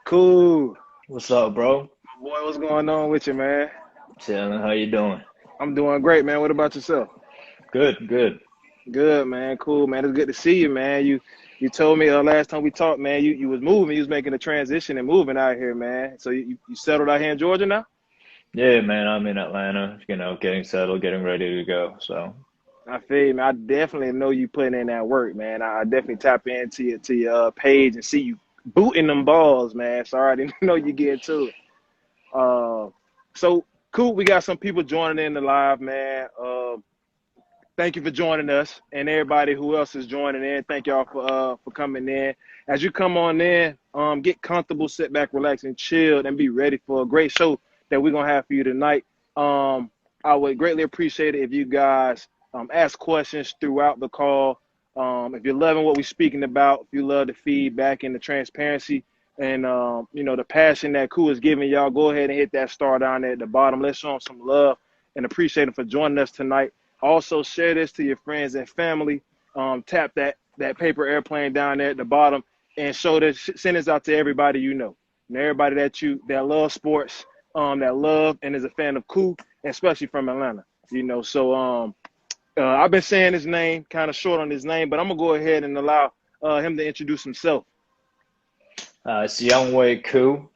Cool. What's up, bro? Boy, what's going on with you, man? Chilling. How you doing? I'm doing great, man. What about yourself? Good, good. Good, man. Cool, man. It's good to see you, man. You told me last time we talked, man, you was moving. You was making a transition and moving out here, man. So you settled out here in Georgia now? Yeah, man, I'm in Atlanta, getting settled, getting ready to go. So, I feel you, man. I definitely know you putting in that work, man. I definitely tap into your page and see you booting them balls, man. So I already know you get to it. Uh, so cool. We got some people joining in the live, man. Thank you for joining us, and everybody who else is joining in. Thank y'all for coming in. As you come on in, get comfortable, sit back, relax, and chill, and be ready for a great show that we're gonna have for you tonight. I would greatly appreciate it if you guys ask questions throughout the call. If you're loving what we're speaking about, if you love the feedback and the transparency and the passion that Koo is giving y'all, go ahead and hit that star down there at the bottom. Let's show them some love and appreciate them for joining us tonight. Also, share this to your friends and family. Tap that paper airplane down there at the bottom and send this out to everybody you know, and everybody that loves sports, that love and is a fan of Koo, especially from Atlanta. So I've been saying his name, kind of short on his name, but I'm gonna go ahead and allow him to introduce himself. it's Younghoe Koo.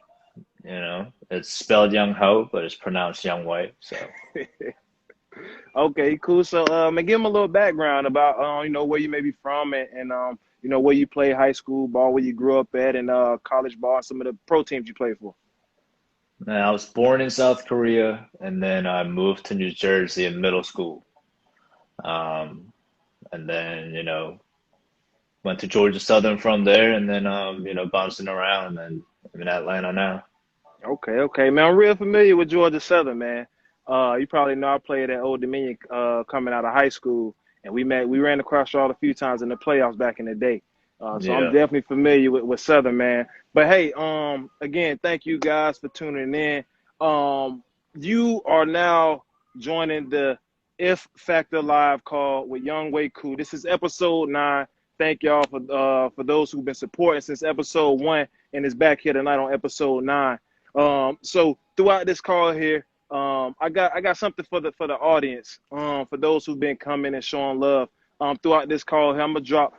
It's spelled Younghoe, but it's pronounced Younghoe. So, Okay, cool. So, and give him a little background about, where you may be from and where you play high school ball, where you grew up at, and college ball, and some of the pro teams you played for. man, I was born in South Korea, and then I moved to New Jersey in middle school. Um, and then, went to Georgia Southern from there, and then, bouncing around, and I'm in Atlanta now. Okay, man. I'm real familiar with Georgia Southern, man. You probably know I played at Old Dominion coming out of high school, and we ran across y'all a few times in the playoffs back in the day. So I'm Yeah. definitely familiar with Southern, man. But hey, again, thank you guys for tuning in. You are now joining the If Factor Live call with Younghoe Koo. This is episode 9. Thank y'all for those who've been supporting since episode 1 and is back here tonight on episode 9. So throughout this call here, I got something for the audience. For those who've been coming and showing love. Throughout this call here, I'm gonna drop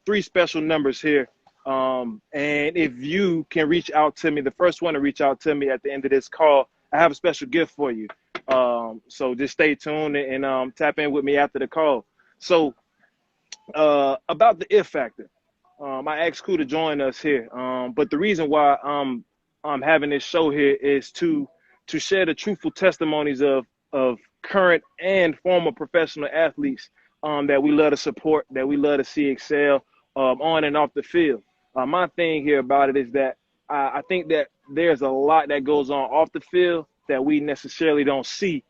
3 special numbers here. And if you can reach out to me, the first one to reach out to me at the end of this call, I have a special gift for you. So just stay tuned and tap in with me after the call. So about the if factor. I asked Koo to join us here. But the reason why I'm having this show here is to share the truthful testimonies of current and former professional athletes that we love to support, that we love to see excel on and off the field. My thing here about it is that I think that there's a lot that goes on off the field that we necessarily don't see,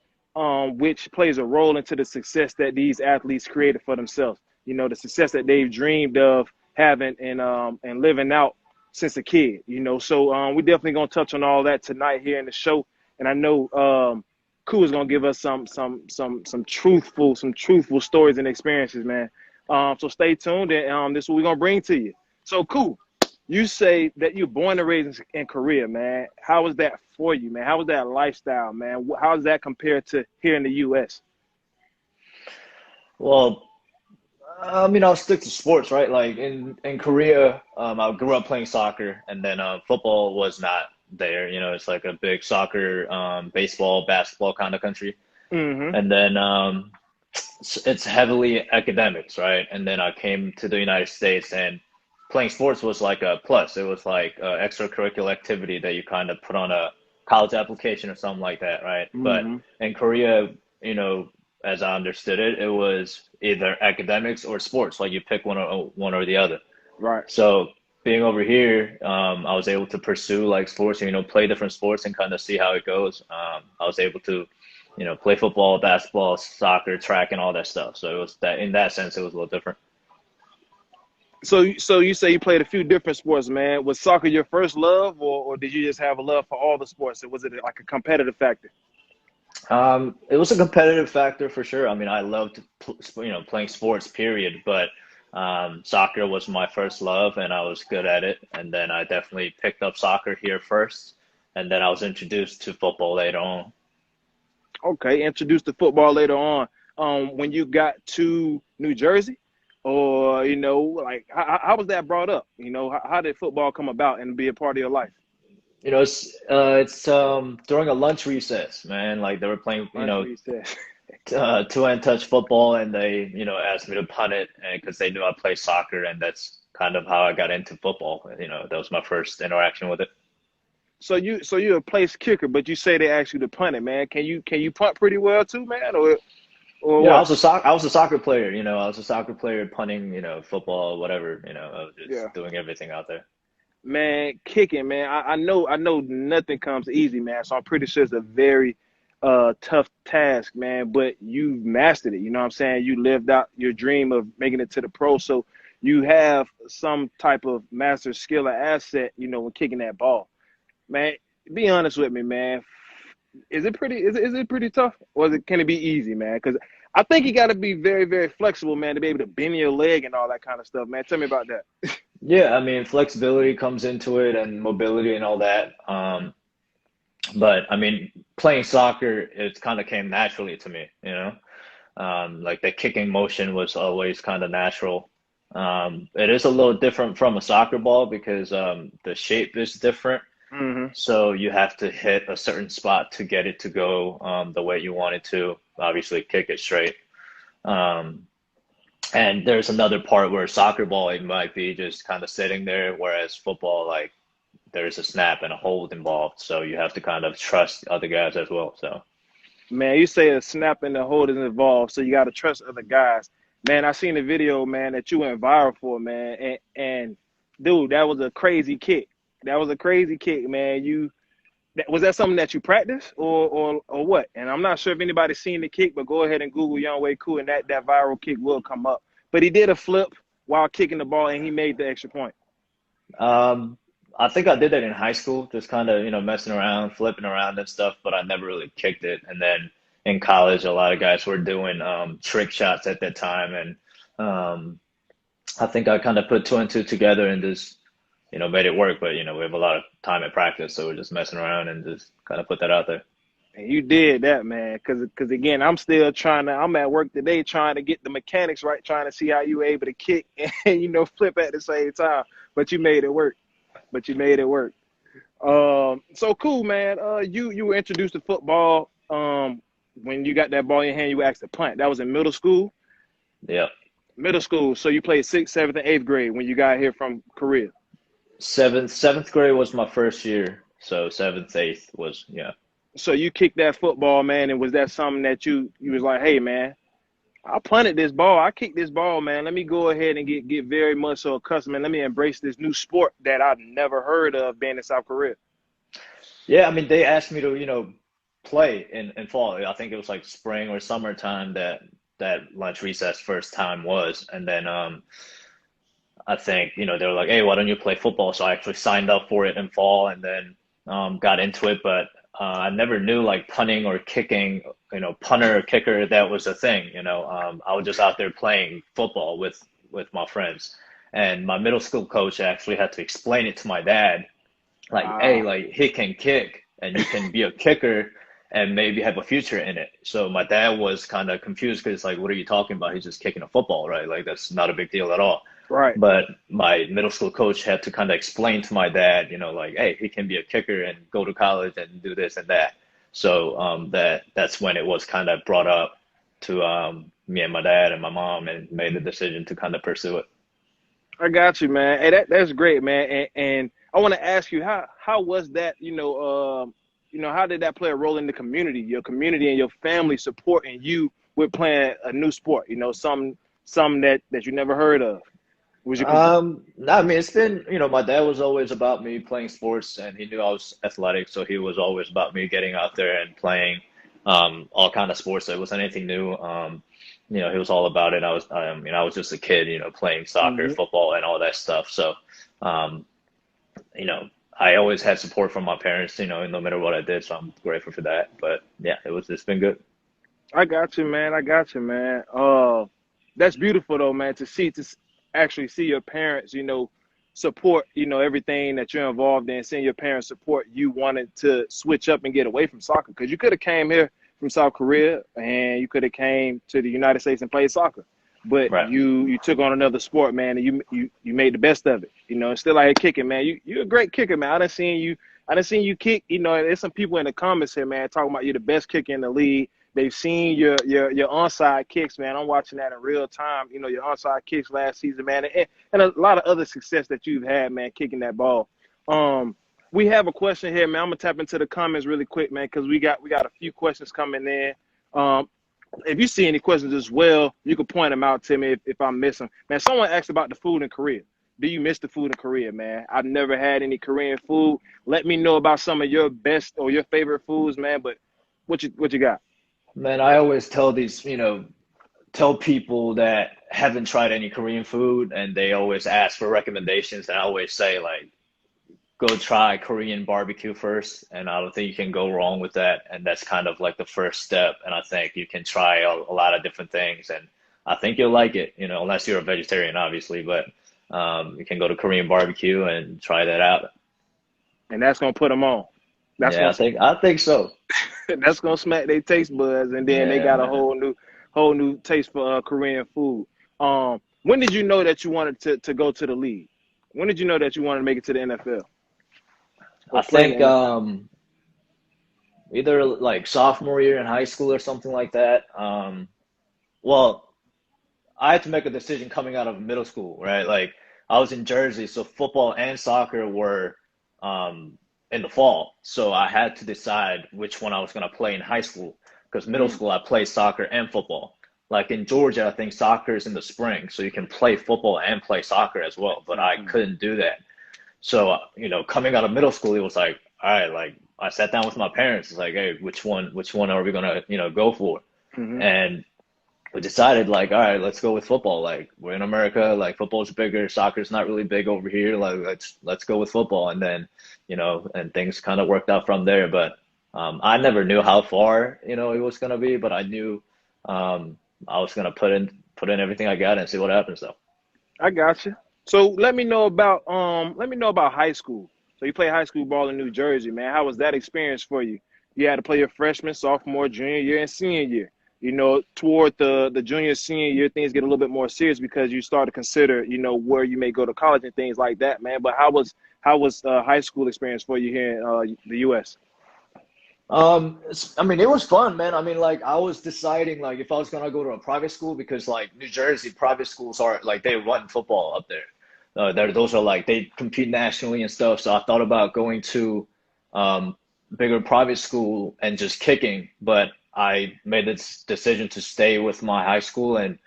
which plays a role into the success that these athletes created for themselves. The success that they've dreamed of having and living out since a kid. So we definitely gonna touch on all that tonight here in the show, and I know Koo is gonna give us some truthful stories and experiences, man. So stay tuned, and this is what we're gonna bring to you. So Koo, you say that you're born and raised in Korea, man. How was that for you, man? How was that lifestyle, man? How does that compare to here in the U.S.? Well, I'll stick to sports, right? Like in Korea, I grew up playing soccer, and then football was not there. It's like a big soccer, baseball, basketball kind of country. Mm-hmm. And then it's heavily academics, right? And then I came to the United States, and playing sports was like a plus. It was like extracurricular activity that you kind of put on a college application or something like that, right? But Mm-hmm. in Korea, as I understood it, it was either academics or sports. Like you pick one or the other. Right. So being over here, I was able to pursue like sports, play different sports and kind of see how it goes. I was able to, play football, basketball, soccer, track, and all that stuff. So it was that in that sense, it was a little different. So you say you played a few different sports, man. Was soccer your first love, or did you just have a love for all the sports? Or was it like a competitive factor? It was a competitive factor for sure. I mean, I loved, playing sports, period. But Soccer was my first love, and I was good at it. And then I definitely picked up soccer here first, and then I was introduced to football later on. Okay, introduced to football later on. When you got to New Jersey, or like how was that brought up? How did football come about and be a part of your life? It's during a lunch recess, man. Like they were playing, Lunch recess. two-hand touch football, and they, asked me to punt it, and because they knew I play soccer, and that's kind of how I got into football. That was my first interaction with it. So you're a place kicker, but you say they asked you to punt it, man. Can you punt pretty well too, man, or Yeah, what? I was a soccer player. I was a soccer player punting, football, whatever. I was Yeah. just doing everything out there. Man, kicking, man. I know nothing comes easy, man. So I'm pretty sure it's a very tough task, man. But you mastered it. You know what I'm saying? You lived out your dream of making it to the pro. So you have some type of master skill or asset, when kicking that ball. Man, be honest with me, man. Is it pretty tough? Or can it be easy, man? Because I think you gotta be very, very flexible, man, to be able to bend your leg and all that kind of stuff, man. Tell me about that. Yeah, I mean, flexibility comes into it and mobility and all that. But I mean, playing soccer, it kind of came naturally to me, like the kicking motion was always kind of natural. It is a little different from a soccer ball because the shape is different. Hmm. So you have to hit a certain spot to get it to go the way you want it to. Obviously, kick it straight. Um, and there's another part where soccer ball, it might be just kind of sitting there, whereas football, like there's a snap and a hold involved. So you have to kind of trust other guys as well. So. Man, you say a snap and the hold is involved, so you got to trust other guys. Man, I seen the video, man, that you went viral for, man, and dude, that was a crazy kick. That was a crazy kick, man. Was that something that you practiced or what? And I'm not sure if anybody's seen the kick, but go ahead and Google Younghoe Koo, and that viral kick will come up. But he did a flip while kicking the ball, and he made the extra point. Um, I think I did that in high school, just kind of, messing around, flipping around and stuff, but I never really kicked it. And then in college, a lot of guys were doing trick shots at that time. And um, I think I kind of put two and two together and just, made it work. But, we have a lot of time at practice, so we're just messing around and just kind of put that out there. And you did that, man. Cause again, I'm still trying to. I'm at work today, trying to get the mechanics right, trying to see how you were able to kick and flip at the same time. But you made it work. But you made it work. So cool, man. You were introduced to football. When you got that ball in your hand, you were asked to punt. That was in middle school. Yeah. Middle school. So you played sixth, seventh, and eighth grade when you got here from Korea. Seventh grade was my first year. So seventh, eighth was, yeah. So you kicked that football, man, and was that something that you was like, hey, man, I punted this ball. I kicked this ball, man. Let me go ahead and get very much so accustomed, and let me embrace this new sport that I've never heard of being in South Korea. Yeah, I mean, they asked me to, play in fall. I think it was like spring or summertime that lunch recess first time was. And then I think, they were like, hey, why don't you play football? So I actually signed up for it in fall and then got into it. But I never knew like punting or kicking, punter or kicker, that was a thing, I was just out there playing football with my friends. And my middle school coach actually had to explain it to my dad like, hey, Ah, like he can kick and you can be a kicker and maybe have a future in it. So my dad was kind of confused because like, what are you talking about? He's just kicking a football, right? Like that's not a big deal at all. right. But my middle school coach had to kind of explain to my dad, like, hey, he can be a kicker and go to college and do this and that. So that's when it was kind of brought up to me and my dad and my mom and made the decision to kind of pursue it. I got you, man. Hey, that's great, man. And I want to ask you how was that? How did that play a role in the community, your community and your family supporting you with playing a new sport? Some that you never heard of. Was your No, I mean, it's been, my dad was always about me playing sports and he knew I was athletic. So he was always about me getting out there and playing all kind of sports. So it wasn't anything new. He was all about it. I was just a kid, playing soccer, Mhm. football and all that stuff. So, um, you know, I always had support from my parents, no matter what I did. So I'm grateful for that. But yeah, it's been good. I got you, man. I got you, man. That's beautiful though, man. To see. actually see your parents, support, everything that you're involved in, seeing your parents support you wanting to switch up and get away from soccer? Because you could have came here from South Korea and you could have came to the United States and played soccer. But Right. you took on another sport, man, and you made the best of it. And still out here kicking, man. You're a great kicker, man. I done seen you kick. There's some people in the comments here, man, talking about you're the best kicker in the league. They've seen your onside kicks, man. I'm watching that in real time. Your onside kicks last season, man, and a lot of other success that you've had, man, kicking that ball. We have a question here, man. I'm gonna tap into the comments really quick, man, because we got a few questions coming in. If you see any questions as well, you can point them out to me if I miss them. Man, someone asked about the food in Korea. Do you miss the food in Korea, man? I've never had any Korean food. Let me know about some of your best or your favorite foods, man. But what you got? Man, I always tell tell people that haven't tried any Korean food and they always ask for recommendations. And I always say, like, go try Korean barbecue first. And I don't think you can go wrong with that. And that's kind of like the first step. And I think you can try a lot of different things. And I think you'll like it, unless you're a vegetarian, obviously. But you can go to Korean barbecue and try that out. And that's gonna put them on. That's Yeah, gonna I think so. that's gonna smack their taste buds, and then they Yeah, got a man. whole new taste for Korean food. When did you know that you wanted to go to the league? When did you know that you wanted to make it to the NFL or I play in the think NFL? either like sophomore year in high school or something like that. Well, I had to make a decision coming out of middle school, right? Like I was in Jersey, so football and soccer were in the fall. So I had to decide which one I was going to play in high school because middle Mm, school I played soccer and football. Like in Georgia, I think soccer is in the spring, so you can play football and play soccer as well, but I mm, couldn't do that. So, coming out of middle school, it was like, all right, like I sat down with my parents. It's like, hey, which one are we gonna, go for? mm, And we decided like, all right, let's go with football. Like we're in America, like football's bigger, soccer's not really big over here. Like let's go with football. And then, and things kind of worked out from there. But I never knew how far, it was gonna be, but I knew I was gonna put in everything I got and see what happens though. I got you. So let me know about high school. So you play high school ball in New Jersey, man. How was that experience for you? You had to play your freshman, sophomore, junior year, and senior year. Toward the junior senior year, things get a little bit more serious because you start to consider, where you may go to college and things like that, man. But how was high school experience for you here in the U.S.? I mean, it was fun, man. I mean, like, I was deciding, like, if I was gonna go to a private school because, like, New Jersey private schools are like they run football up there. Those are like they compete nationally and stuff. So I thought about going to um, bigger private school and just kicking, but I made this decision to stay with my high school and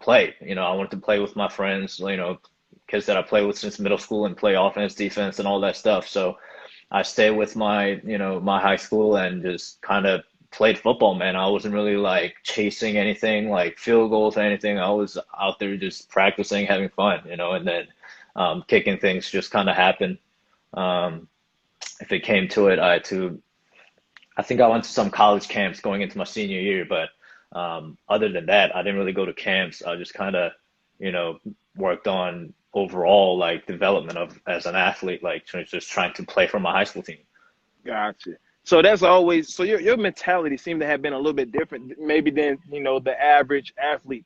play. I wanted to play with my friends, kids that I played with since middle school and play offense, defense, and all that stuff. So. I stayed with my high school and just kind of played football, man. I wasn't really like chasing anything like field goals or anything. I was out there just practicing, having fun, and then kicking things just kind of happened. Um, if it came to it, I think I went to some college camps going into my senior year, but other than that, I didn't really go to camps. I just kind of, you know, worked on overall like development of as an athlete, like just trying to play for my high school team. Gotcha. So that's always so your mentality seemed to have been a little bit different, maybe than the average athlete,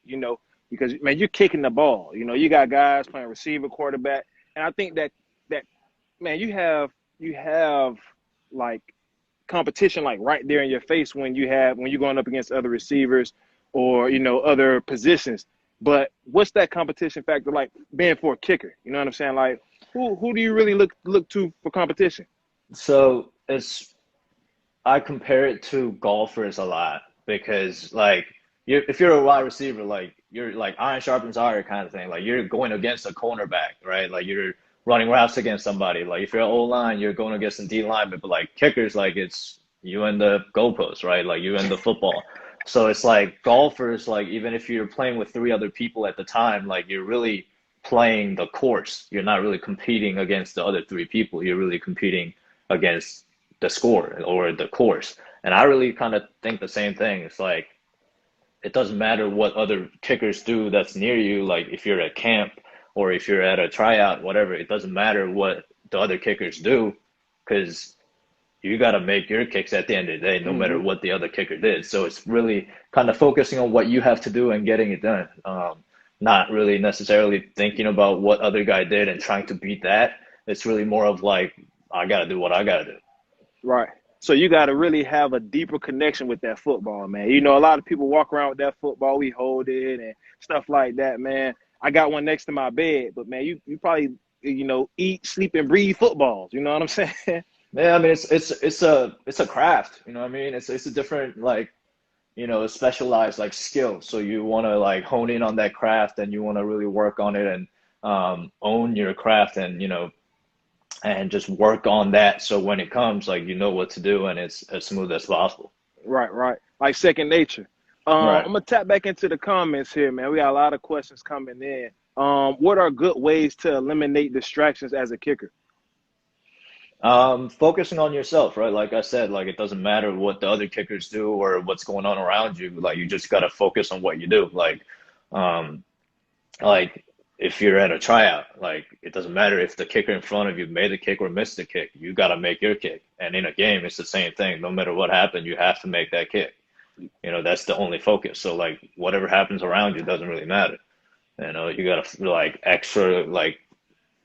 because man, you're kicking the ball. You got guys playing receiver, quarterback, and I think that man, you have like competition like right there in your face when you're going up against other receivers or other positions. But what's that competition factor like being for a kicker? You know what I'm saying? Like who do you really look to for competition? So I compare it to golfers a lot because like if you're a wide receiver, like you're like iron sharpens iron kind of thing. Like you're going against a cornerback, right? Like you're running routes against somebody. Like if you're an O line, you're going against a D lineman. But like kickers, like it's you and the goalpost, right? Like you and the football. So it's like golfers, like even if you're playing with three other people at the time, like you're really playing the course. You're not really competing against the other three people. You're really competing against the score or the course. And I really kind of think the same thing. It's like it doesn't matter what other kickers do that's near you. Like if you're at camp, or if you're at a tryout, whatever, it doesn't matter what the other kickers do, because you got to make your kicks at the end of the day, no matter Mm-hmm. what the other kicker did. So it's really kind of focusing on what you have to do and getting it done. Not really necessarily thinking about what other guy did and trying to beat that. It's really more of like, I got to do what I got to do. Right. So you got to really have a deeper connection with that football, man. You know, a lot of people walk around with that football. We hold it and stuff like that, man. I got one next to my bed, but man, you probably, eat, sleep, and breathe footballs. You know what I'm saying? Yeah, I mean, it's a craft, you know what I mean? It's a different, like, specialized like skill. So you want to like hone in on that craft, and you want to really work on it, and own your craft, and and just work on that. So when it comes, like, you know what to do, and it's as smooth as possible. Right, right. Like second nature. Right. I'm gonna tap back into the comments here, man. We got a lot of questions coming in. What are good ways to eliminate distractions as a kicker? Focusing on yourself, right? Like I said, like it doesn't matter what the other kickers do or what's going on around you. Like you just gotta focus on what you do. Um, like if you're at a tryout, like it doesn't matter if the kicker in front of you made the kick or missed the kick. You gotta make your kick. And in a game, it's the same thing. No matter what happened, you have to make that kick. That's the only focus. So like whatever happens around you doesn't really matter. You gotta like extra like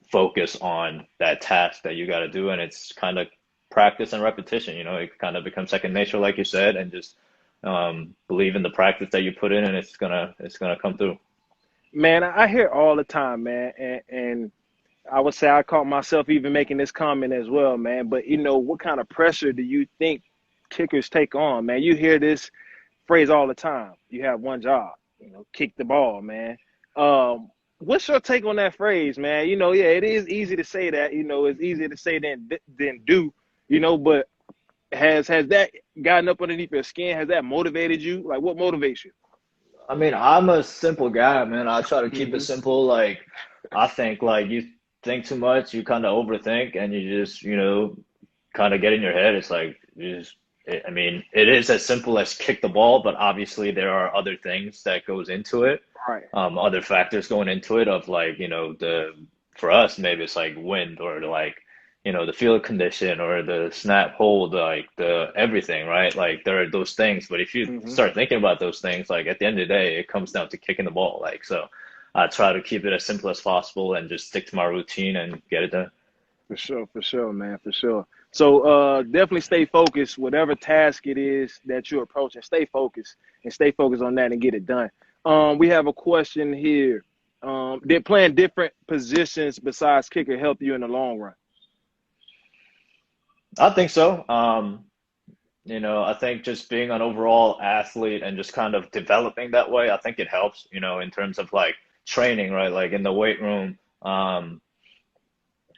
focus on that task that you got to do, and it's kind of practice and repetition. It kind of becomes second nature, like you said, and just believe in the practice that you put in, and it's gonna come through. Man, I hear all the time, man, and I would say I caught myself even making this comment as well, man. But what kind of pressure do you think kickers take on, man? You hear this phrase all the time. You have one job, kick the ball, man. What's your take on that phrase, man? Yeah, it is easy to say that. It's easier to say than do. But has that gotten up underneath your skin? Has that motivated you? Like, what motivates you? I mean, I'm a simple guy, man. I try to keep it Hmm. simple. Like, I think like you think too much, you kind of overthink, and you just, kind of get in your head. It's like I mean, it is as simple as kick the ball, but obviously there are other things that goes into it. Right. Other factors going into it of like, for us, maybe it's like wind, or like, the field condition, or the snap hold, like the everything, right? Like there are those things. But if you Hmm. start thinking about those things, like at the end of the day, it comes down to kicking the ball. Like, so I try to keep it as simple as possible and just stick to my routine and get it done. For sure, man, for sure. So definitely stay focused, whatever task it is that you're approaching. Stay focused on that and get it done. We have a question here. Did playing different positions besides kicker help you in the long run? I think so. I think just being an overall athlete and just kind of developing that way, I think it helps, in terms of like training, right? Like in the weight room,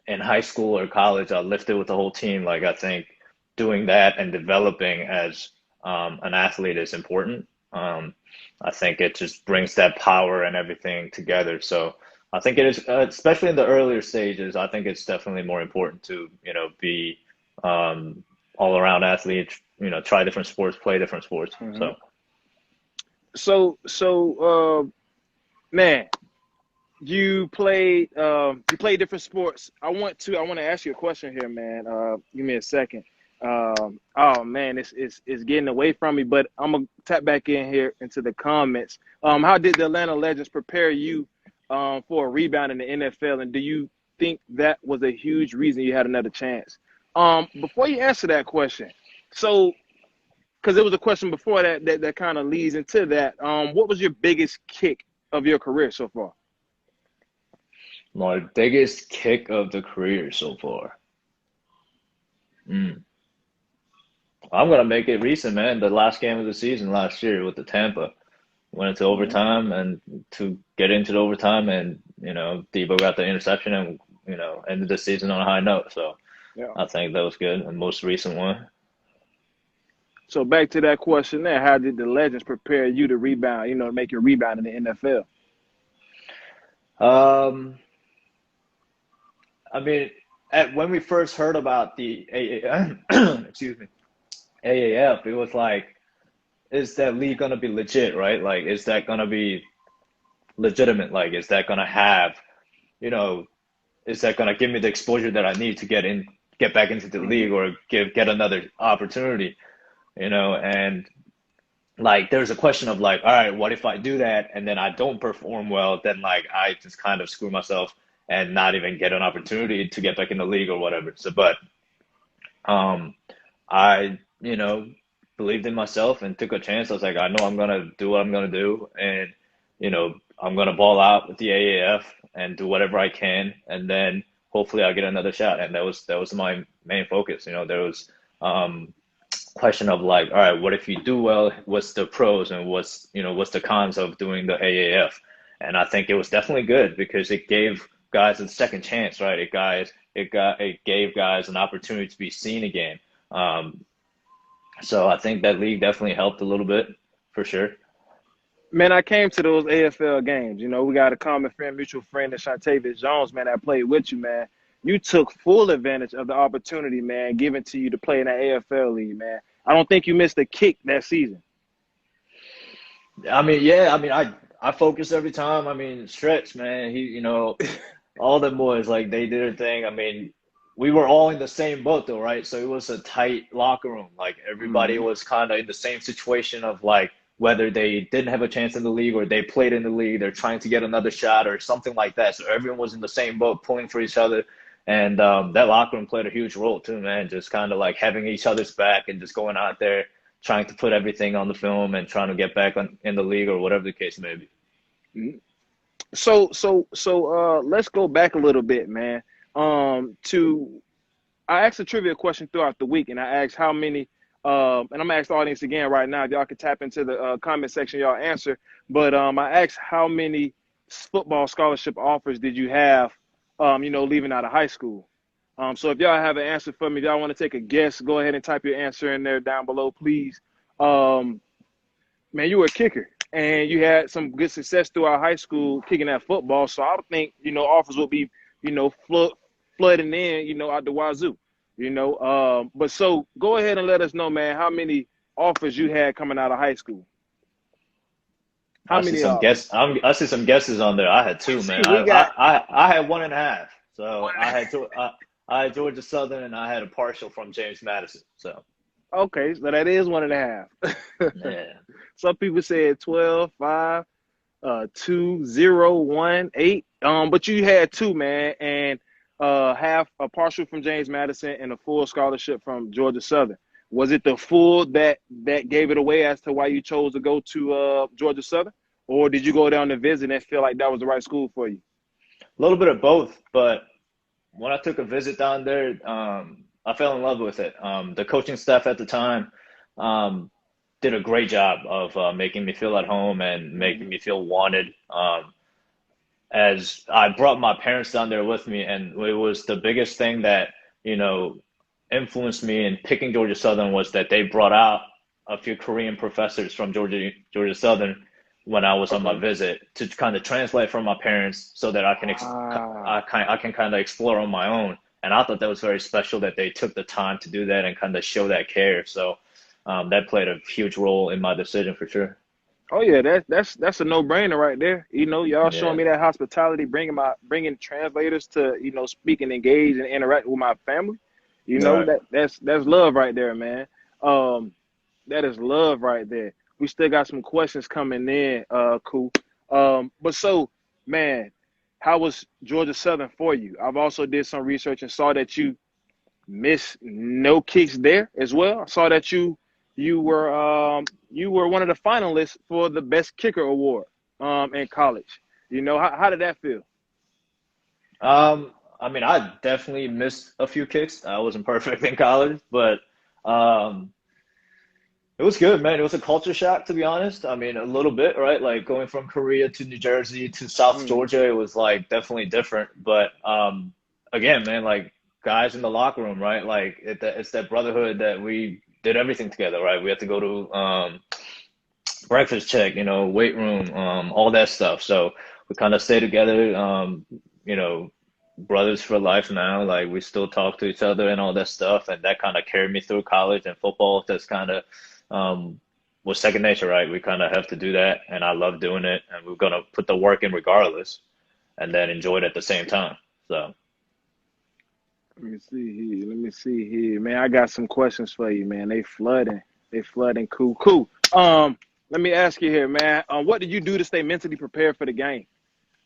in high school or college, I lifted with the whole team. Like I think doing that and developing as an athlete is important. I think it just brings that power and everything together. So I think it is, especially in the earlier stages, I think it's definitely more important to, be all around athlete, try different sports, play different sports. Hmm. So So, man, you play different sports. I want to ask you a question here, man. Give me a second. Oh man, it's getting away from me, but I'm gonna tap back in here into the comments. How did the Atlanta Legends prepare you for a rebound in the NFL, and do you think that was a huge reason you had another chance? Before you answer that question, so because there was a question before that kind of leads into that. What was your biggest kick of your career so far? my biggest kick of the career so far. Mm. I'm gonna make it recent, man. The last game of the season last year with the Tampa. Went into Hmm. overtime, and to get into the overtime, and Debo got the interception, and ended the season on a high note. So Yeah. I think that was good. And most recent one. So back to that question there, how did the Legends prepare you to rebound, to make your rebound in the NFL? Um, I mean, when we first heard about the excuse me, AAF, it was like, is that league gonna be legit, right? Like, is that gonna be legitimate? Like, is that gonna have you know, is that going to give me the exposure that I need to get back into the league Mm-hmm. or get another opportunity, and like there's a question of like, all right, what if I do that and then I don't perform well, then like I just kind of screw myself and not even get an opportunity to get back in the league or whatever. So, but um, I, believed in myself and took a chance. I was like, I know I'm gonna do what I'm gonna do, and I'm gonna ball out with the AAF and do whatever I can, and then hopefully I get another shot. And that was my main focus. There was question of like, all right, what if you do well? What's the pros and what's the cons of doing the AAF? And I think it was definitely good because it gave guys a second chance, right? It gave guys an opportunity to be seen again. Um, so I think that league definitely helped a little bit for sure. Man, I came to those AFL games. We got a common friend, mutual friend, Shantavius Jones, man, that played with you, man. You took full advantage of the opportunity, man, given to you to play in the AFL league, man. I don't think you missed a kick that season. I mean, yeah, I mean, I focus every time. I mean, Stretch, man, all the boys like they did their thing. I mean, we were all in the same boat though, right? So it was a tight locker room. Like everybody Mm-hmm. was kind of in the same situation of like whether they didn't have a chance in the league or they played in the league, they're trying to get another shot or something like that. So everyone was in the same boat, pulling for each other. And that locker room played a huge role too, man. Just kind of like having each other's back and just going out there trying to put everything on the film and trying to get back in the league or whatever the case may be. So, let's go back a little bit, man. To I asked a trivia question throughout the week, and I asked how many. And I'm gonna ask the audience again right now. Y'all can tap into the comment section. Y'all answer. But I asked how many football scholarship offers did you have? Leaving out of high school. So if y'all have an answer for me, if y'all want to take a guess, go ahead and type your answer in there down below, please. Um, Man, you were a kicker, and you had some good success throughout high school kicking that football. So I would think offers would be flooding in out the wazoo. But so go ahead and let us know, man, how many offers you had coming out of high school. How I see many some I see some guesses on there. I had let's two, man. see, we got I had one and a half. So one. I had Georgia Southern and I had a partial from James Madison. So Okay, so that is 1.5. yeah. Some people said 12, 5, 2, 0, 1, 8. But you had two, man, and half a partial from James Madison and a full scholarship from Georgia Southern. Was it the full that gave it away as to why you chose to go to Georgia Southern, or did you go down to visit and feel like that was the right school for you? A little bit of both, but when I took a visit down there, I fell in love with it. The coaching staff at the time um, did a great job of making me feel at home and making me feel wanted. As I brought my parents down there with me, and it was the biggest thing that, you know, influenced me in picking Georgia Southern was that they brought out a few Korean professors from Georgia Southern when I was on my Okay. visit to kind of translate for my parents so that Ah, I can kind of explore on my own. And I thought that was very special that they took the time to do that and kind of show that care. So that played a huge role in my decision for sure. oh yeah, that's a no brainer right there. Y'all showing Yeah, me that hospitality, bringing translators to speak and engage and interact with my family. right. That's love right there, man. Um, that is love right there. We still got some questions coming in, cool. But so, man, how was Georgia Southern for you? I've also did some research and saw that you missed no kicks there as well. I saw that you were one of the finalists for the best kicker award in college. How did that feel? I mean, I definitely missed a few kicks. I wasn't perfect in college, but um, it was good, man. It was a culture shock, to be honest. I mean, a little bit, right? Like going from Korea to New Jersey to South Mm, Georgia, it was like definitely different. But again, man, like guys in the locker room, right? Like it's that brotherhood that we did everything together, right? We had to go to breakfast check, weight room, all that stuff. So we kind of stay together, you know, brothers for life now. Like we still talk to each other and all that stuff. And that kind of carried me through college and football. That's kind of um, was second nature, right? We kind of have to do that. And I love doing it. And we're going to put the work in regardless. and then enjoy it at the same time. So Let me see here. Let me see here, man. I got some questions for you, man. They flooding. They flooding. Cool, cool. Let me ask you here, man. What did you do to stay mentally prepared for the game?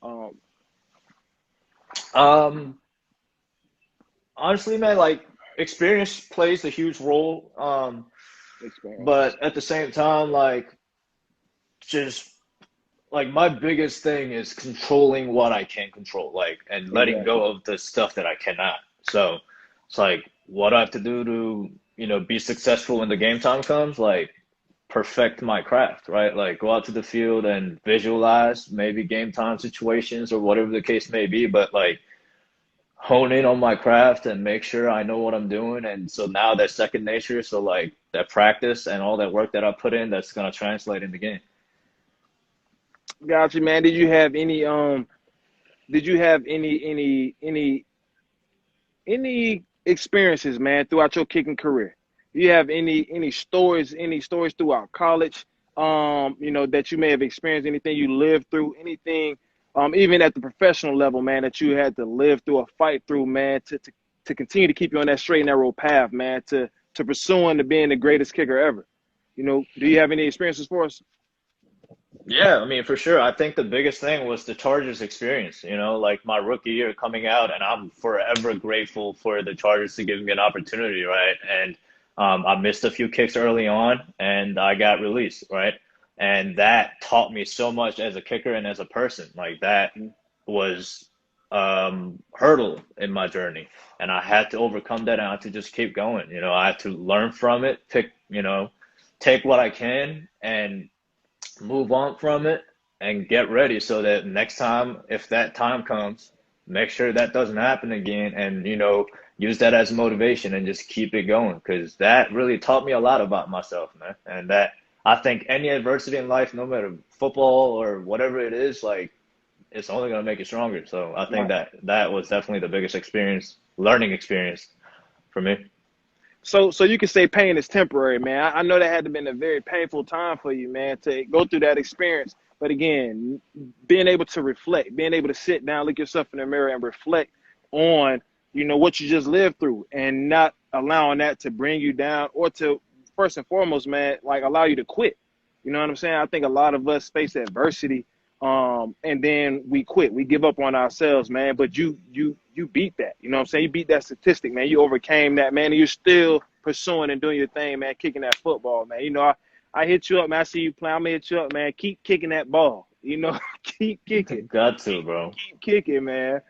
Um, um, honestly, man, like experience plays a huge role. experience. But at the same time, like just like my biggest thing is controlling what I can control, like and letting Exactly. go of the stuff that I cannot. So it's like what I have to do to, be successful when the game time comes, like perfect my craft, right? Like go out to the field and visualize maybe game time situations or whatever the case may be, but like hone in on my craft and make sure I know what I'm doing. And so now that's second nature. So like that practice and all that work that I put in, that's gonna translate in the game. Got you, man. Did you have any experiences, man, throughout your kicking career? Do you have any stories throughout college, that you may have experienced, anything you lived through, anything, even at the professional level, man, that you had to live through or fight through, man, to continue to keep you on that straight and narrow path, man, to pursuing to being the greatest kicker ever. Do you have any experiences for us? Yeah, I mean, for sure. I think the biggest thing was the Chargers experience, like my rookie year coming out, and I'm forever grateful for the Chargers to give me an opportunity, right? And I missed a few kicks early on, and I got released, right? And that taught me so much as a kicker and as a person. Like that was hurdle in my journey, and I had to overcome that, and I had to just keep going. I had to learn from it, take what I can, and move on from it and get ready so that next time, if that time comes, make sure that doesn't happen again and, use that as motivation and just keep it going because that really taught me a lot about myself, man. And that I think any adversity in life, no matter football or whatever it is, like it's only going to make you stronger. So I think Right. that was definitely the biggest learning experience for me. So you can say pain is temporary, man. I know that had to been a very painful time for you, man, to go through that experience. But again, being able to reflect, being able to sit down, look yourself in the mirror and reflect on, what you just lived through and not allowing that to bring you down or to, first and foremost, man, like allow you to quit. You know what I'm saying? I think a lot of us face adversity, and then we quit. We give up on ourselves, man. But you beat that. You know what I'm saying? You beat that statistic, man. You overcame that, man. And you're still pursuing and doing your thing, man. Kicking that football, man. I hit you up, man. I see you play. I'm gonna hit you up, man. Keep kicking that ball. Keep kicking. Got to, bro. Keep kicking, man.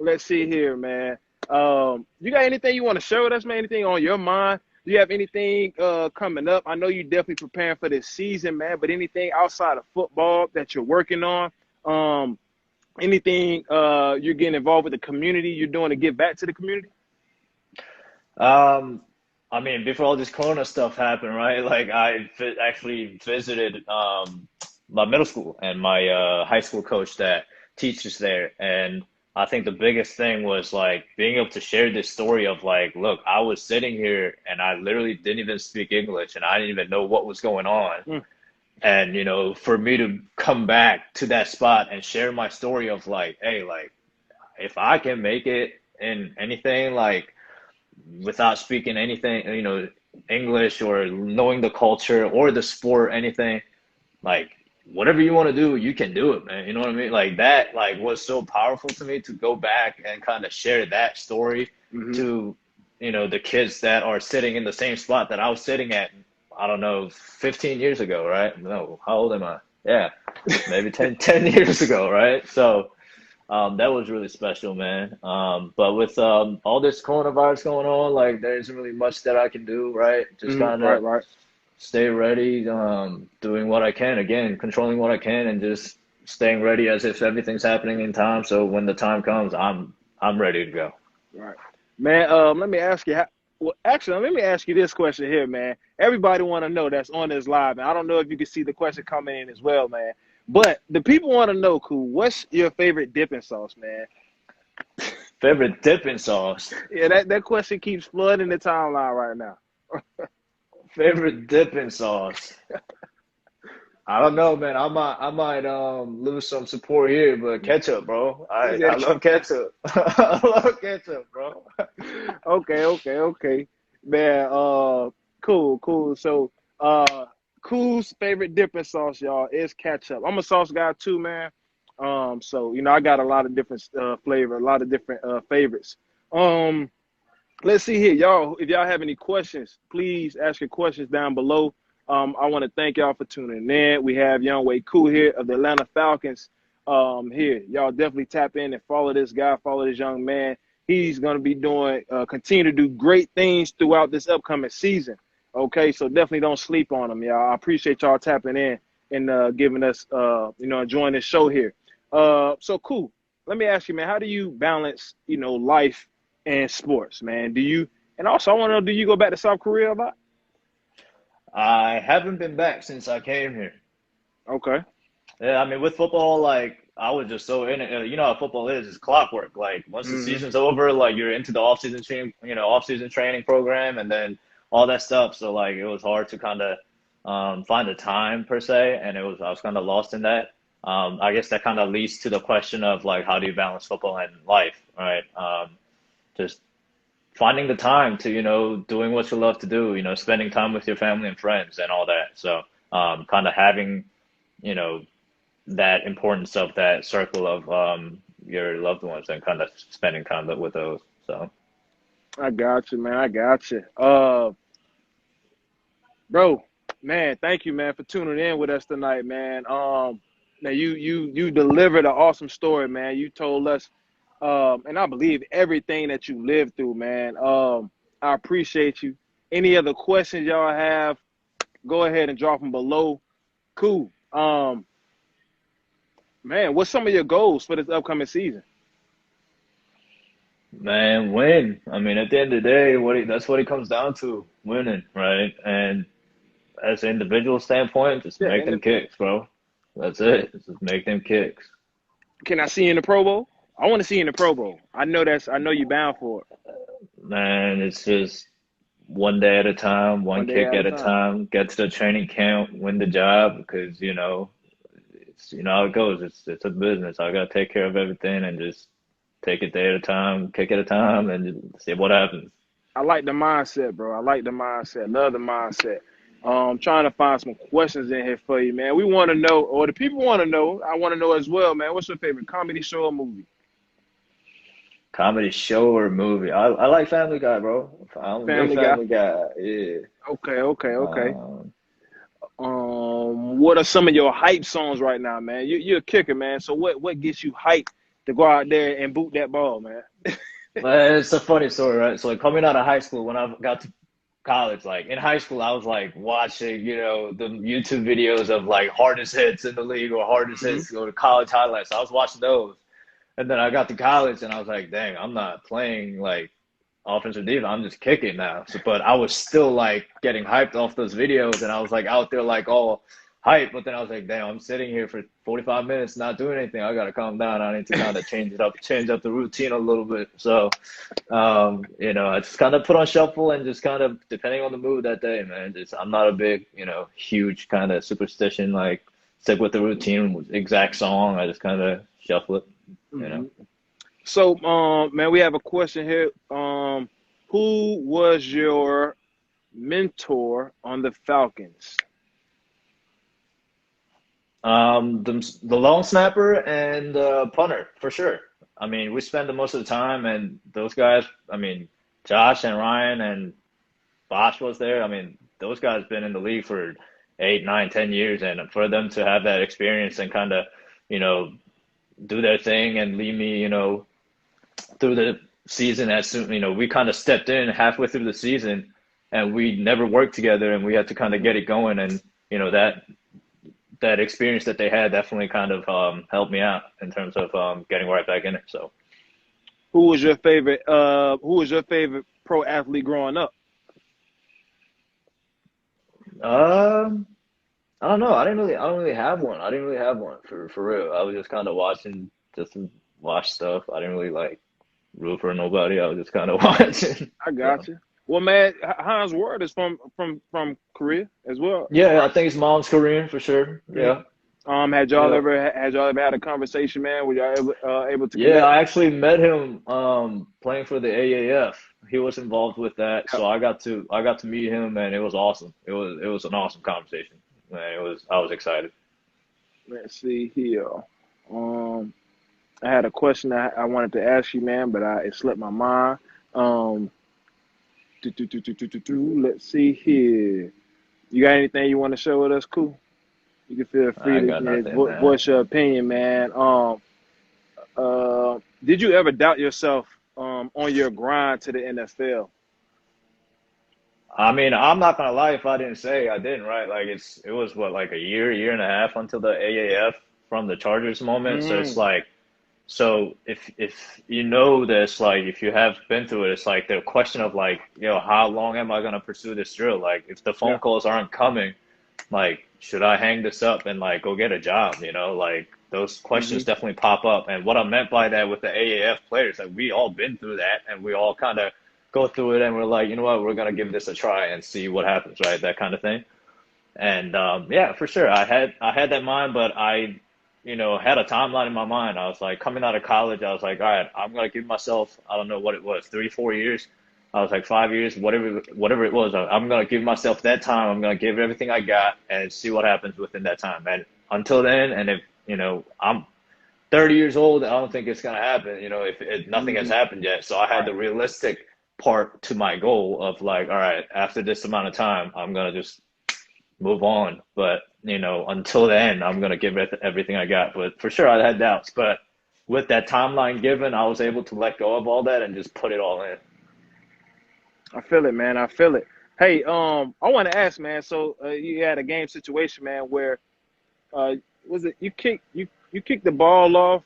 Let's see here, man. You got anything you want to share with us, man? Anything on your mind? Do you have anything coming up? I know you're definitely preparing for this season, man, but anything outside of football that you're working on? Anything you're getting involved with the community you're doing to give back to the community? Um, I mean, before all this Corona stuff happened, right? Like actually visited my middle school and my high school coach that teaches there, and I think the biggest thing was like being able to share this story of like, look, I was sitting here and I literally didn't even speak English and I didn't even know what was going on. Mm, And, for me to come back to that spot and share my story of like, hey, like if I can make it in anything, like without speaking anything, English or knowing the culture or the sport, anything, like whatever you want to do, you can do it, man. You know what I mean? Like that, like was so powerful to me to go back and kind of share that story hmm to, the kids that are sitting in the same spot that I was sitting at, I don't know, 15 years ago, right? No, how old am I? Yeah, maybe 10 years ago, right? So, that was really special, man. But with all this coronavirus going on, like there isn't really much that I can do, right? Just kind Right, of right. stay ready, doing what I can, again, controlling what I can, and just staying ready as if everything's happening in time. So when the time comes, I'm ready to go. Right. Man, let me ask you. Well, actually, let me ask you this question here, man. Everybody want to know that's on this live, and I don't know if you can see the question coming in as well, man. But the people want to know, Koo, what's your favorite dipping sauce, man? Favorite dipping sauce. Yeah, that question keeps flooding the timeline right now. Favorite dipping sauce. I don't know, man. I might lose some support here, but ketchup, bro. He I said, love ketchup. I love ketchup, bro. okay, okay, okay, man. Cool, cool. So, Cool's favorite dipping sauce, y'all, is ketchup. I'm a sauce guy too, man. So I got a lot of different flavor, a lot of different favorites. Um, let's see here, y'all. If y'all have any questions, please ask your questions down below. I want to thank y'all for tuning in. We have Younghoe Koo here of the Atlanta Falcons. Here, y'all definitely tap in and follow this guy, follow this young man. He's going to be continue to do great things throughout this upcoming season. Okay, so definitely don't sleep on him, y'all. I appreciate y'all tapping in and giving us, enjoying this show here. So cool. Let me ask you, man, how do you balance, life and sports, man? And also I want to know, do you go back to South Korea a lot? I haven't been back since I came here. Okay. Yeah, I mean, with football, like I was just so in it. You know how football is? It's clockwork. Like once the Mm-hmm. season's over, like you're into the off-season training, off-season training program, and then all that stuff. So like it was hard to kind of find the time per se, and I was kind of lost in that. I guess that kind of leads to the question of like how do you balance football and life, right? Just finding the time to, doing what you love to do, spending time with your family and friends and all that. So kind of having, you know, that importance of that circle of your loved ones and kind of spending time with those. So, I got you, man. I got you. Bro, man, thank you, man, for tuning in with us tonight, man. Now you delivered an awesome story, man. You told us, and I believe everything that you lived through, man. I appreciate you. Any other questions y'all have, go ahead and drop them below. Cool. Man, what's some of your goals for this upcoming season? man, win. I mean, at the end of the day, that's what it comes down to, winning, right? And as an individual standpoint, just Yeah, make them kicks, bro. That's it. Just make them kicks. can I see you in the Pro Bowl? I want to see you in the Pro Bowl. I know you're bound for it. Man, it's just one day at a time, one One day kick at a at a time. time. Get to the training camp, win the job because it's how it goes. It's a business. I gotta take care of everything and just take it day at a time, kick at a time, and just see what happens. I like the mindset, bro. I like the mindset. Love the mindset. Trying to find some questions in here for you, man. We want to know, or the people want to know. I want to know as well, man. What's your favorite comedy show or movie? Comedy show or movie? I like Family Guy, bro. I'm a big Family Guy. Family Guy. Yeah. Okay, okay, okay. Um, What are some of your hype songs right now, man? You're a kicker, man. So what gets you hyped to go out there and boot that ball, man? but it's a funny story, right? So like coming out of high school, when I got to college, like in high school, I was like watching, the YouTube videos of like hardest hits in the league or hardest Hmm. hits or the college highlights. I was watching those. And then I got to college and I was like, dang, I'm not playing like offense or defense. I'm just kicking now. So, but I was still like getting hyped off those videos and I was like out there like all hyped. But then I was like, damn, I'm sitting here for 45 minutes not doing anything. I got to calm down. I need to kind of change up the routine a little bit. So, I just kind of put on shuffle and just kind of depending on the mood that day, man. I'm not a big, huge kind of superstition, like stick with the routine, exact song. I just kind of shuffle it, you know. Hmm. So, man, we have a question here. Who was your mentor on the Falcons? The long snapper and punter for sure. I mean, we spend the most of the time, and those guys. I mean, Josh and Ryan and Bosch was there. I mean, those guys been in the league for 8, 9, 10 years, and for them to have that experience and kind of, you know, do their thing and lead me, through the season as soon, we kind of stepped in halfway through the season, and we never worked together, and we had to kind of get it going, and that experience that they had definitely kind of helped me out in terms of getting right back in it. So, Who was your favorite pro athlete growing up? um, I don't know. I don't really have one. I didn't really have one for real. I was just kind of watching just to watch stuff. I didn't really like root for nobody. I was just kind of watching. I So, got you. Well, man, Hans Ward is from Korea as well, Yeah, I right? think his mom's Korean for sure. Mhm. Yeah, Had yeah, y'all ever had a conversation, man? Were y'all able to yeah. connect? I actually met him playing for the AAF. He was involved with that, Yeah. so I got to meet him, and it was awesome. It was an awesome conversation. Man, I was excited. Let's see here. Um, I had a question I wanted to ask you, man, but it slipped my mind. Um, let's see here. You got anything you want to share with us? Cool. You can feel I free ain't to got nothing, man. voice your opinion, man. Did you ever doubt yourself on your grind to the NFL? I mean, I'm not gonna lie if I didn't say I didn't, right? Like it was what, like a year and a half until the AAF from the Chargers moment. So it's Mm, like, so if you know this, like if you have been through it, it's like the question of like, how long am I gonna pursue this drill? Like if the phone yeah. calls aren't coming, like should I hang this up and like go get a job? Like those Hmm. questions definitely pop up. And what I meant by that with the AAF players, like we all been through that, and we all kind of go through it, and we're like, you know what, we're gonna give this a try and see what happens, right? That kind of thing. And yeah, for sure, I had that mind, but I, had a timeline in my mind. I was like, coming out of college, I was like, all right, I'm gonna give myself, I don't know what it was, 3, 4 years. I was like 5 years, whatever it was. I'm gonna give myself that time. I'm gonna give it everything I got and see what happens within that time. And until then, and if I'm 30 years old, I don't think it's gonna happen. If nothing has Hmm. happened yet. So I had Right. the realistic part to my goal of like, all right, after this amount of time, I'm gonna just move on. But until then, I'm gonna give it everything I got. But for sure, I had doubts. But with that timeline given, I was able to let go of all that and just put it all in. I feel it, man. I feel it. Hey, I want to ask, man. So you had a game situation, man, where uh, was it you kicked the ball off,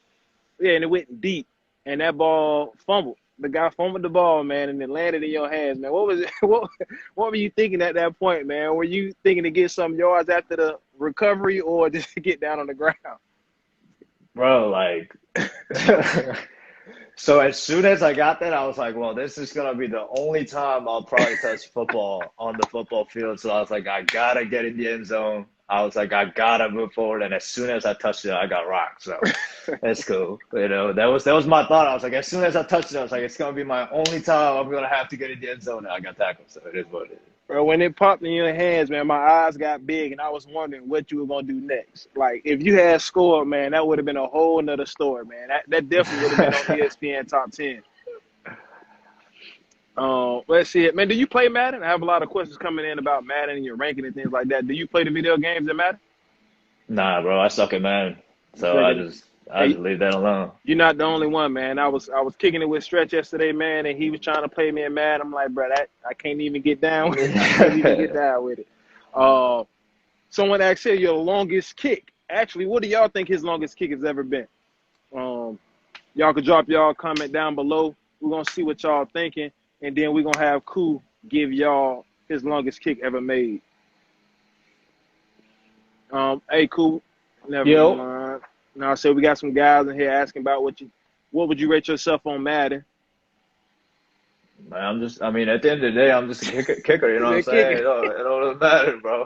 yeah, and it went deep, and that ball fumbled. The guy fumbled the ball, man, and it landed in your hands, man. What was it? What were you thinking at that point, man? Were you thinking to get some yards after the recovery, or just to get down on the ground? Bro, like so as soon as I got that, I was like, well, this is gonna be the only time I'll probably touch football on the football field. So I was like, I gotta get in the end zone. I was like, I gotta move forward. And as soon as I touched it, I got rocked. So that's cool. That was my thought. I was like, as soon as I touched it, I was like, it's gonna be my only time I'm gonna have to get in the end zone. And I got tackled. So it is what it is. Bro, when it popped in your hands, man, my eyes got big, and I was wondering what you were gonna do next. Like, if you had scored, man, that would have been a whole nother story, man. That definitely would have been on ESPN top 10. Let's see it, man. Do you play Madden? I have a lot of questions coming in about Madden and your ranking and things like that. Do you play the video games that matter? Nah, bro, I suck at man. So I Second, just I hey, just leave that alone. you're not the only one, man. I was kicking it with Stretch yesterday, man, and he was trying to play me in Madden. I'm like, bro, I can't even get down. I can't even get down with it. Uh, Someone asked here your longest kick. Actually, what do y'all think his longest kick has ever been? Um, y'all could drop y'all comment down below. We're gonna see what y'all thinking, and then we're gonna have Koo give y'all his longest kick ever made. Hey, Koo, never Yo, mind. Now, I said we got some guys in here asking about what would you rate yourself on Madden? man, I mean, at the end of the day, I'm just a kicker, you know what I'm That saying? kicker. It don't really matter, bro.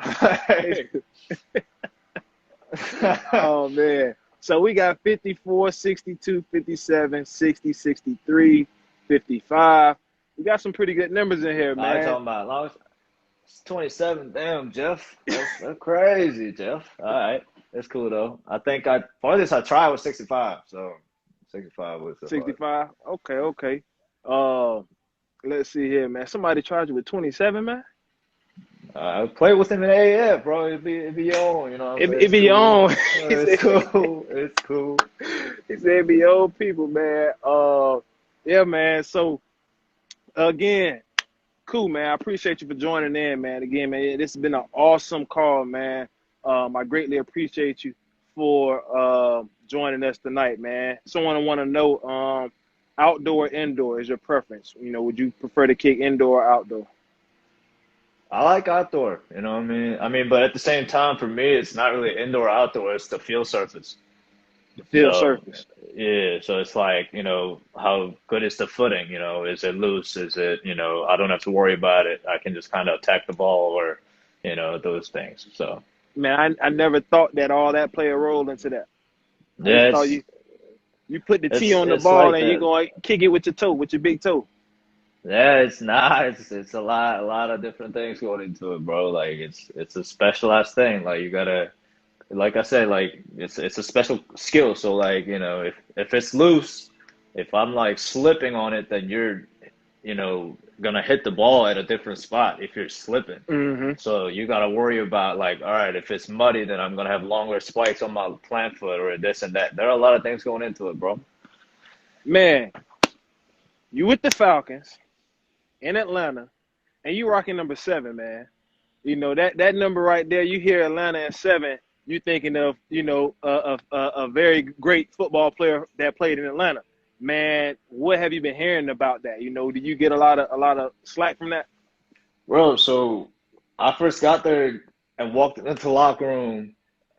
Oh man. So we got 54, 62, 57, 60, 63, 55. We got some pretty good numbers in here, I man. talking about long as it's 27. Damn, Jeff. That's crazy, Jeff. All right. That's cool though. I think farthest I tried was 65. So 65 was the farthest. 65. Okay, okay. Uh, let's see here, man. Somebody charged you with 27, man. I played with him in AAF, bro. It'd be your own, you know what I'm saying? It It's be your cool. own. he It's said, cool. It's cool. he said it be your own people, man. Yeah, man. So again, cool, man. I appreciate you for joining in, man. Again, man, this has been an awesome call, man. I greatly appreciate you for joining us tonight, man. Someone want to know, outdoor, or indoor is your preference? Would you prefer to kick indoor or outdoor? I like outdoor, you know what I mean? But at the same time, for me, it's not really indoor outdoor, it's the field surface. The field So surface. yeah, so it's like, how good is the footing? Is it loose? Is it, I don't have to worry about it. I can just kind of attack the ball or, those things. So Man, I never thought that all that play a role into that. I just yeah, thought you put the T it's on the it's ball like and you that. going to kick it with your toe, with your big toe. Yeah, it's not. It's a lot of different things going into it, bro. Like it's a specialized thing. Like you gotta, like I said, like it's a special skill. So like, if it's loose, if I'm like slipping on it, then you're, gonna hit the ball at a different spot if you're slipping. Hmm. So you gotta worry about like, all right, if it's muddy, then I'm gonna have longer spikes on my plant foot or this and that. There are a lot of things going into it, bro. Man, you with the Falcons in Atlanta, and you rocking number 7, man. You know that number right there. You hear Atlanta at 7, you thinking of a very great football player that played in Atlanta. Man, what have you been hearing about that? Did you get a lot of slack from that? Bro, so I first got there and walked into the locker room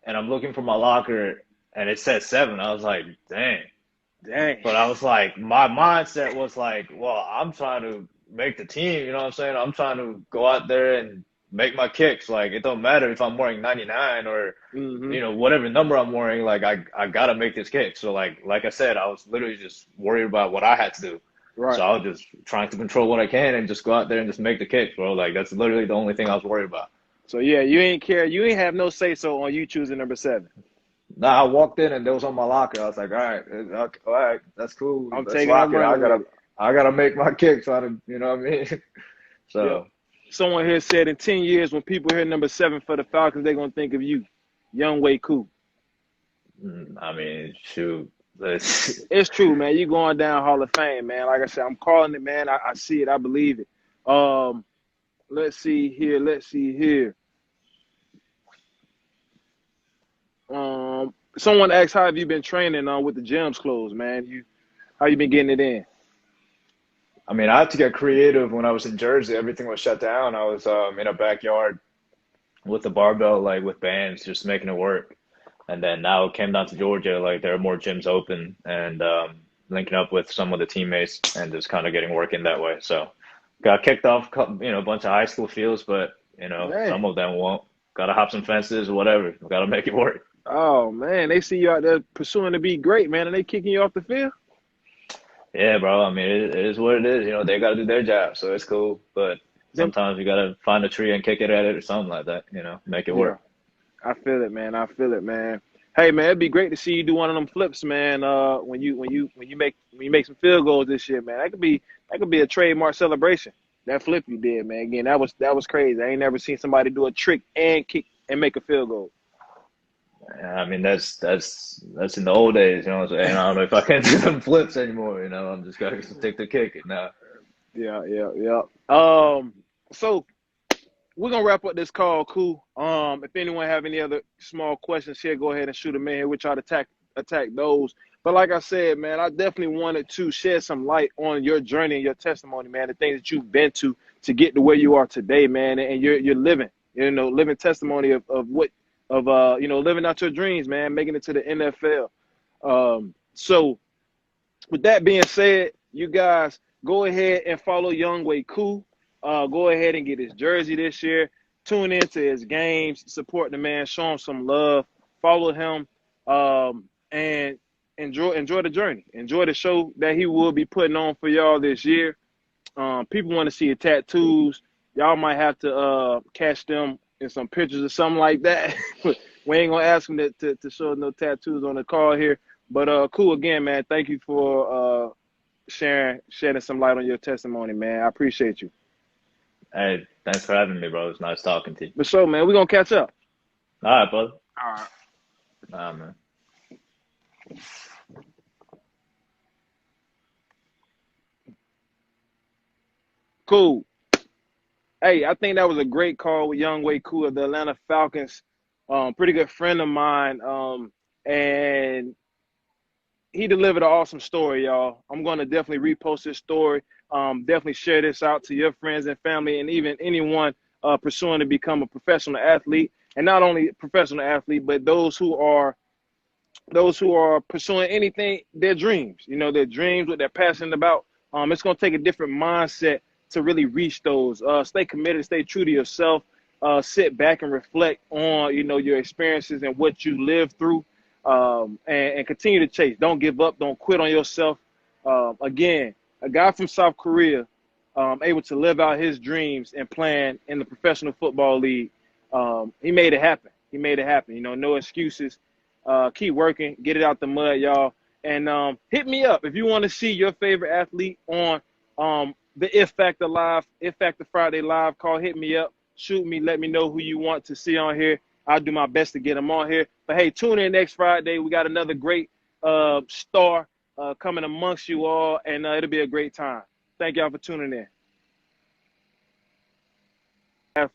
and I'm looking for my locker and it said 7. I was like, dang. Dang. But I was like, my mindset was like, well, I'm trying to make the team, you know what I'm saying? I'm trying to go out there and make my kicks. Like, it don't matter if I'm wearing 99 or, Hmm. whatever number I'm wearing, like I gotta make this kick. So like I said, I was literally just worried about what I had to do. So Right. I was just trying to control what I can and just go out there and just make the kicks, bro. Like that's literally the only thing I was worried about. So yeah, you ain't care. You ain't have no say so on you choosing number 7. Now I walked in and they was on my locker. I was like, all right, okay, all right, that's cool. I'm Let's taking. I'm lock it. running with it. I gotta make my kick. Try to, you know what I mean? Yep. So, Someone here said in 10 years, when people hear number 7 for the Falcons, they're gonna think of you, Younghoe Koo. I mean, shoot, let's. It's true, man. You going down Hall of Fame, man. Like I said, I'm calling it, man. I see it. I believe it. Um, let's see here. Let's see here. Someone asked, how have you been training with the gyms closed, man? How you been getting it in? I mean, I had to get creative when I was in Jersey. Everything was shut down. I was in a backyard with the barbell, like with bands, just making it work. And then now it came down to Georgia, like there are more gyms open and linking up with some of the teammates and just kind of getting work in that way. So got kicked off, a bunch of high school fields, but Man. some of them won't. Got to hop some fences or whatever. Got to make it work. Oh man, they see you out there pursuing to be great, man, and they kicking you off the field. Yeah, bro. I mean, it is what it is. They got to do their job, so it's cool. But Them, sometimes you got to find a tree and kick it at it or something like that. Make it yeah. work. I feel it, man. I feel it, man. Hey, man, it'd be great to see you do one of them flips, man. When you make some field goals this year, man. That could be a trademark celebration. That flip you did, man. Again, that was crazy. I ain't never seen somebody do a trick and kick and make a field goal. I mean, that's in the old days, you know what I'm saying? I don't know if I can do them flips anymore, I'm just gonna stick to kicking now. Yeah, yeah, yeah. So we're gonna wrap up this call, cool. If anyone have any other small questions here, go ahead and shoot them in here. We'll try to attack those. But like I said, man, I definitely wanted to shed some light on your journey and your testimony, man, the things that you've been to get to where you are today, man, and you're living, living testimony of what living out your dreams, man, making it to the NFL. So with that being said, you guys go ahead and follow Younghoe Koo. Go ahead and get his jersey this year. Tune into his games. Support the man. Show him some love. Follow him. And enjoy the journey. Enjoy the show that he will be putting on for y'all this year. People want to see your tattoos. Y'all might have to catch them in some pictures or something like that. We ain't gonna ask him to show no tattoos on the call here. But cool again, man. Thank you for shedding some light on your testimony, man. I appreciate you. Hey, thanks for having me, bro. It's nice talking to you. But so, man, we're gonna catch up. All right, brother. All right. All right, man. Cool. Hey, I think that was a great call with Younghoe Koo of the Atlanta Falcons. Pretty good friend of mine. And he delivered an awesome story, y'all. I'm gonna definitely repost this story. Definitely share this out to your friends and family, and even anyone pursuing to become a professional athlete, and not only a professional athlete, but those who are those who are pursuing anything, their dreams, their dreams, what they're passionate about. It's going to take a different mindset to really reach those. Stay committed, stay true to yourself. Sit back and reflect on, your experiences and what you lived through, and continue to chase. Don't give up. Don't quit on yourself. Again, a guy from South Korea, able to live out his dreams and playing in the professional football league. He made it happen. He made it happen. No excuses. Keep working, get it out the mud, y'all. And hit me up if you want to see your favorite athlete on the If Factor Live, If Factor Friday Live call. Hit me up, shoot me, let me know who you want to see on here. I'll do my best to get them on here. But hey, tune in next Friday. We got another great star coming amongst you all, and it'll be a great time. Thank y'all for tuning in.